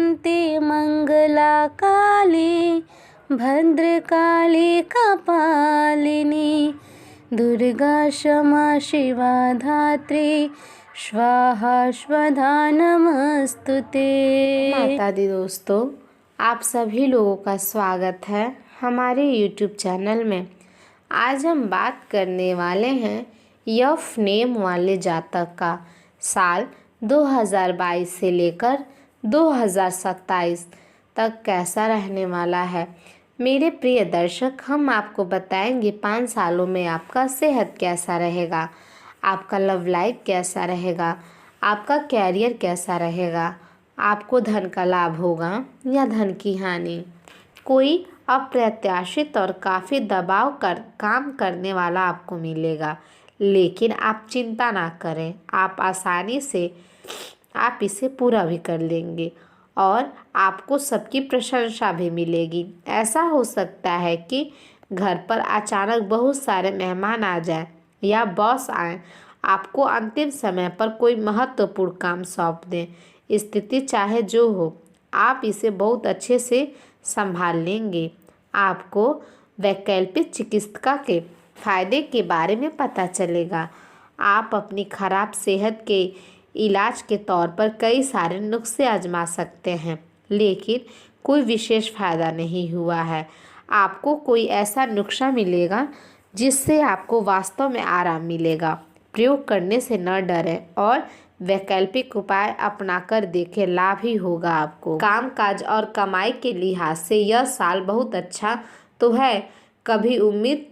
शांति मंगला काली भद्रकाली कपालिनी दुर्गा क्षमा शिवा धात्री स्वाहा स्वधा नमस्तुते। माता दी दोस्तों, आप सभी लोगों का स्वागत है हमारे YouTube चैनल में। आज हम बात करने वाले हैं यफ नेम वाले जातक का साल 2022 से लेकर 2027 तक कैसा रहने वाला है। मेरे प्रिय दर्शक, हम आपको बताएंगे 5 सालों में आपका सेहत कैसा रहेगा, आपका लव लाइफ कैसा रहेगा, आपका कैरियर कैसा रहेगा, आपको धन का लाभ होगा या धन की हानि। कोई अप्रत्याशित और काफ़ी दबाव कर काम करने वाला आपको मिलेगा, लेकिन आप चिंता ना करें, आप आसानी से आप इसे पूरा भी कर लेंगे और आपको सबकी प्रशंसा भी मिलेगी। ऐसा हो सकता है कि घर पर अचानक बहुत सारे मेहमान आ जाएं या बॉस आए, आपको अंतिम समय पर कोई महत्वपूर्ण काम सौंप दें। स्थिति चाहे जो हो, आप इसे बहुत अच्छे से संभाल लेंगे। आपको वैकल्पिक चिकित्सा के फायदे के बारे में पता चलेगा। आप अपनी खराब सेहत के इलाज के तौर पर कई सारे नुस्खे आजमा सकते हैं, लेकिन कोई विशेष फ़ायदा नहीं हुआ है। आपको कोई ऐसा नुस्खा मिलेगा जिससे आपको वास्तव में आराम मिलेगा। प्रयोग करने से न डरें और वैकल्पिक उपाय अपनाकर देखें, लाभ ही होगा आपको। कामकाज और कमाई के लिहाज से यह साल बहुत अच्छा तो है, कभी उम्मीद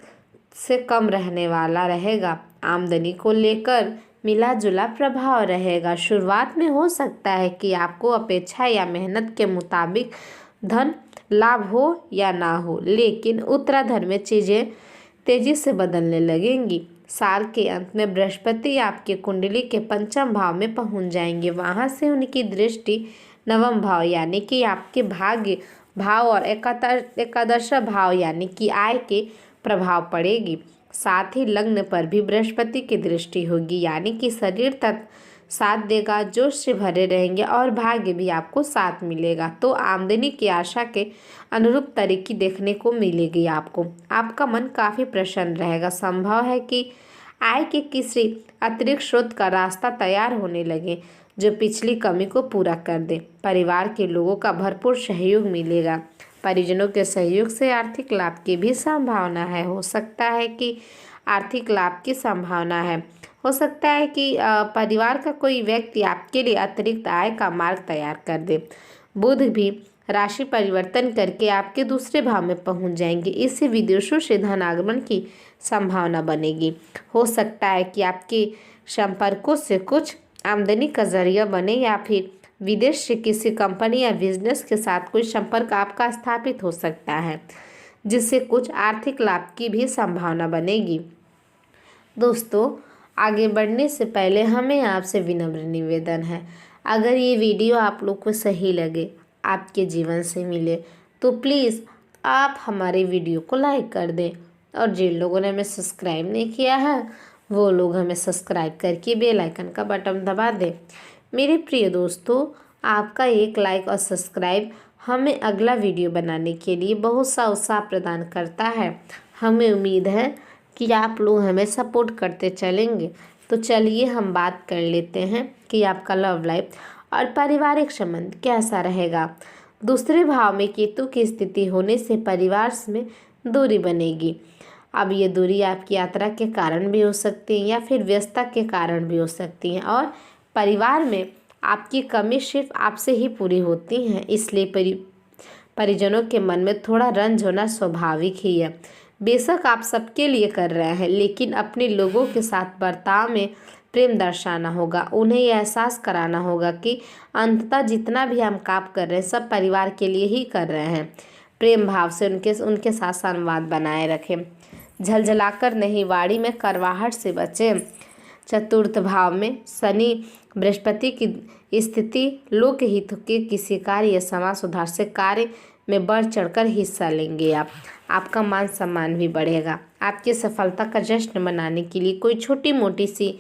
से कम रहने वाला रहेगा। आमदनी को लेकर मिला जुला प्रभाव रहेगा। शुरुआत में हो सकता है कि आपको अपेक्षा या मेहनत के मुताबिक धन लाभ हो या ना हो, लेकिन उत्तरार्ध में चीज़ें तेजी से बदलने लगेंगी। साल के अंत में बृहस्पति आपके कुंडली के 5वें भाव में पहुंच जाएंगे। वहां से उनकी दृष्टि 9वें भाव यानी कि आपके भाग्य भाव और एकादश भाव यानी कि आय के प्रभाव पड़ेगी। साथ ही लग्न पर भी बृहस्पति की दृष्टि होगी, यानी कि शरीर तक साथ देगा, जोश से भरे रहेंगे और भाग्य भी आपको साथ मिलेगा। तो आमदनी की आशा के अनुरूप तरीके देखने को मिलेगी आपको। आपका मन काफ़ी प्रसन्न रहेगा। संभव है कि आय के किसी अतिरिक्त स्रोत का रास्ता तैयार होने लगे जो पिछली कमी को पूरा कर दे। परिवार के लोगों का भरपूर सहयोग मिलेगा। परिजनों के सहयोग से आर्थिक लाभ की भी संभावना है। हो सकता है कि आर्थिक लाभ की संभावना है। हो सकता है कि परिवार का कोई व्यक्ति आपके लिए अतिरिक्त आय का मार्ग तैयार कर दे। बुध भी राशि परिवर्तन करके आपके दूसरे भाव में पहुंच जाएंगे। इससे विदेशों से धन आगमन की संभावना बनेगी। हो सकता है कि आपके संपर्कों से कुछ आमदनी का जरिया बने या फिर विदेश से किसी कंपनी या बिजनेस के साथ कोई संपर्क आपका स्थापित हो सकता है, जिससे कुछ आर्थिक लाभ की भी संभावना बनेगी। दोस्तों, आगे बढ़ने से पहले हमें आपसे विनम्र निवेदन है, अगर ये वीडियो आप लोग को सही लगे, आपके जीवन से मिले, तो प्लीज़ आप हमारे वीडियो को लाइक कर दें और जिन लोगों ने हमें सब्सक्राइब नहीं किया है वो लोग हमें सब्सक्राइब करके बेल आइकन का बटन दबा दें। मेरे प्रिय दोस्तों, आपका एक लाइक और सब्सक्राइब हमें अगला वीडियो बनाने के लिए बहुत सा उत्साह प्रदान करता है। हमें उम्मीद है कि आप लोग हमें सपोर्ट करते चलेंगे। तो चलिए हम बात कर लेते हैं कि आपका लव लाइफ और पारिवारिक संबंध कैसा रहेगा। दूसरे भाव में केतु की स्थिति होने से परिवार में दूरी बनेगी। अब ये दूरी आपकी यात्रा के कारण भी हो सकती है या फिर व्यस्तता के कारण भी हो सकती है और परिवार में आपकी कमी सिर्फ आपसे ही पूरी होती है, इसलिए परिजनों के मन में थोड़ा रंज होना स्वाभाविक ही है। बेशक आप सबके लिए कर रहे हैं, लेकिन अपने लोगों के साथ बर्ताव में प्रेम दर्शाना होगा। उन्हें यह एहसास कराना होगा कि अंततः जितना भी हम काम कर रहे हैं सब परिवार के लिए ही कर रहे हैं। प्रेम भाव से उनके साथ संवाद बनाए रखें। झलझलाकर नहीं, वाणी में करवाहट से बचें। चतुर्थ भाव में शनि बृहस्पति की स्थिति लोकहित के किसी कार्य या समाज सुधार से कार्य में बढ़ चढ़कर हिस्सा लेंगे। आपका मान सम्मान भी बढ़ेगा। आपकी सफलता का जश्न मनाने के लिए कोई छोटी मोटी सी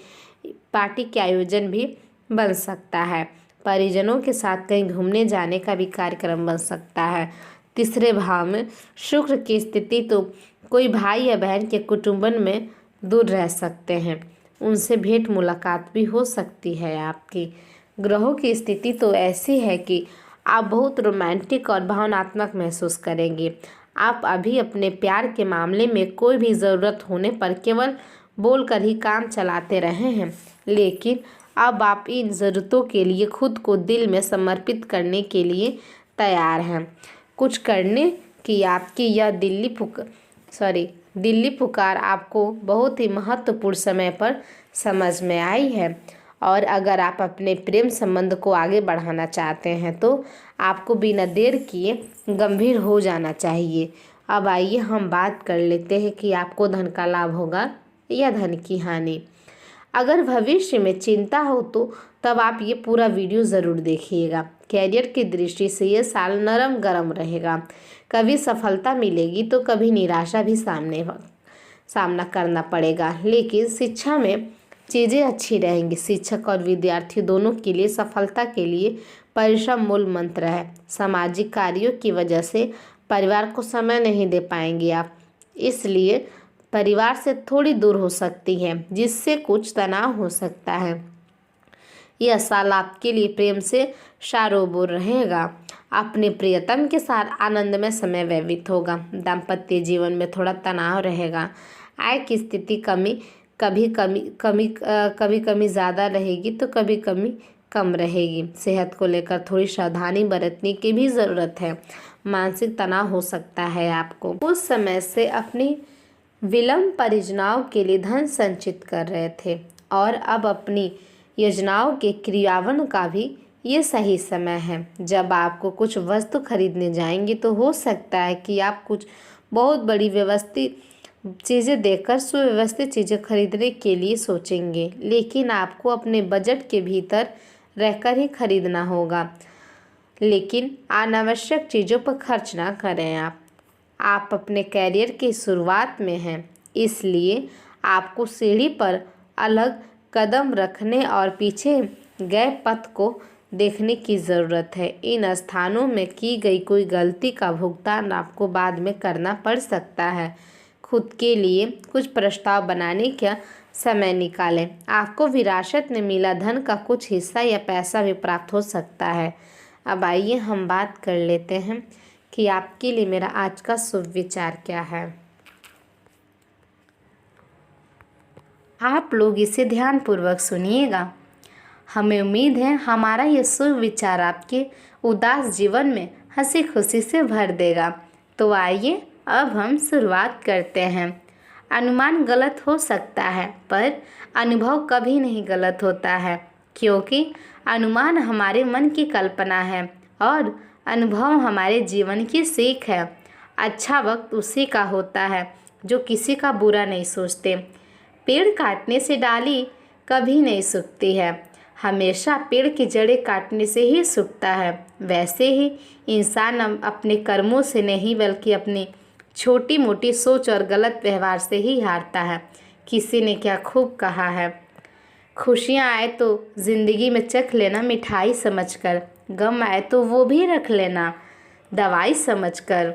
पार्टी के आयोजन भी बन सकता है। परिजनों के साथ कहीं घूमने जाने का भी कार्यक्रम बन सकता है। तीसरे भाव में शुक्र की स्थिति, तो कोई भाई या बहन के कुटुंबन में दूर रह सकते हैं, उनसे भेंट मुलाकात भी हो सकती है आपकी। ग्रहों की स्थिति तो ऐसी है कि आप बहुत रोमांटिक और भावनात्मक महसूस करेंगे। आप अभी अपने प्यार के मामले में कोई भी ज़रूरत होने पर केवल बोलकर ही काम चलाते रहे हैं, लेकिन अब आप इन ज़रूरतों के लिए खुद को दिल में समर्पित करने के लिए तैयार हैं। कुछ करने की आपकी यह दिल्ली पुकार आपको बहुत ही महत्वपूर्ण समय पर समझ में आई है, और अगर आप अपने प्रेम संबंध को आगे बढ़ाना चाहते हैं तो आपको बिना देर किए गंभीर हो जाना चाहिए। अब आइए हम बात कर लेते हैं कि आपको धन का लाभ होगा या धन की हानि। अगर भविष्य में चिंता हो तो तब आप ये पूरा वीडियो ज़रूर देखिएगा। कैरियर की दृष्टि से ये साल नरम गरम रहेगा। कभी सफलता मिलेगी तो कभी निराशा भी सामना करना पड़ेगा, लेकिन शिक्षा में चीज़ें अच्छी रहेंगी। शिक्षक और विद्यार्थी दोनों के लिए सफलता के लिए परिश्रम मूल मंत्र है। सामाजिक कार्यों की वजह से परिवार को समय नहीं दे पाएंगे आप, इसलिए परिवार से थोड़ी दूर हो सकती है, जिससे कुछ तनाव हो सकता है। यह साल आपके लिए प्रेम से शारोबोर रहेगा। अपने प्रियतम के साथ आनंदमय समय व्यतीत होगा। दाम्पत्य जीवन में थोड़ा तनाव रहेगा। आय की स्थिति कभी ज़्यादा रहेगी तो कभी कम रहेगी। सेहत को लेकर थोड़ी सावधानी बरतने की भी ज़रूरत है। मानसिक तनाव हो सकता है आपको। कुछ समय से अपनी विलंब परियोजनाओं के लिए धन संचित कर रहे थे और अब अपनी योजनाओं के क्रियान्वयन का भी ये सही समय है। जब आपको कुछ वस्तु खरीदने जाएंगे तो हो सकता है कि आप कुछ बहुत बड़ी व्यवस्थित चीज़ें देखकर सुव्यवस्थित चीज़ें खरीदने के लिए सोचेंगे, लेकिन आपको अपने बजट के भीतर रहकर ही खरीदना होगा। लेकिन अनावश्यक चीज़ों पर खर्च ना करें। आप अपने कैरियर की शुरुआत में हैं, इसलिए आपको सीढ़ी पर अलग कदम रखने और पीछे गए पथ को देखने की ज़रूरत है। इन स्थानों में की गई कोई गलती का भुगतान आपको बाद में करना पड़ सकता है। खुद के लिए कुछ प्रस्ताव बनाने का समय निकालें। आपको विरासत में मिला धन का कुछ हिस्सा या पैसा भी प्राप्त हो सकता है। अब आइए हम बात कर लेते हैं कि आपके लिए मेरा आज का शुभ विचार क्या है। आप लोग इसे ध्यानपूर्वक सुनिएगा। हमें उम्मीद है हमारा ये शुभ विचार आपके उदास जीवन में हंसी खुशी से भर देगा। तो आइए अब हम शुरुआत करते हैं। अनुमान गलत हो सकता है, पर अनुभव कभी नहीं गलत होता है, क्योंकि अनुमान हमारे मन की कल्पना है और अनुभव हमारे जीवन की सीख है। अच्छा वक्त उसी का होता है जो किसी का बुरा नहीं सोचते। पेड़ काटने से डाली कभी नहीं सूखती है, हमेशा पेड़ की जड़ें काटने से ही सूखता है। वैसे ही इंसान अपने कर्मों से नहीं बल्कि अपनी छोटी मोटी सोच और गलत व्यवहार से ही हारता है। किसी ने क्या खूब कहा है, खुशियाँ आए तो ज़िंदगी में चख लेना मिठाई समझकर, गम आए तो वो भी रख लेना दवाई समझकर।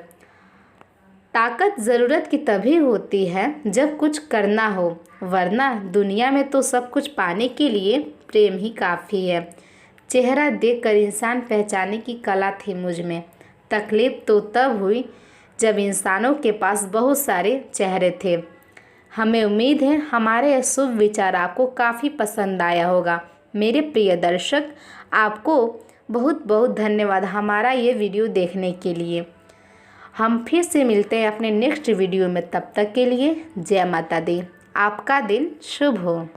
ताकत ज़रूरत की तभी होती है जब कुछ करना हो, वरना दुनिया में तो सब कुछ पाने के लिए प्रेम ही काफ़ी है। चेहरा देखकर इंसान पहचाने की कला थी मुझ में। तकलीफ़ तो तब हुई जब इंसानों के पास बहुत सारे चेहरे थे। हमें उम्मीद है हमारे यह शुभ विचार आपको काफ़ी पसंद आया होगा। मेरे प्रिय दर्शक, आपको बहुत बहुत धन्यवाद हमारा ये वीडियो देखने के लिए। हम फिर से मिलते हैं अपने नेक्स्ट वीडियो में। तब तक के लिए जय माता दी। आपका दिन शुभ हो।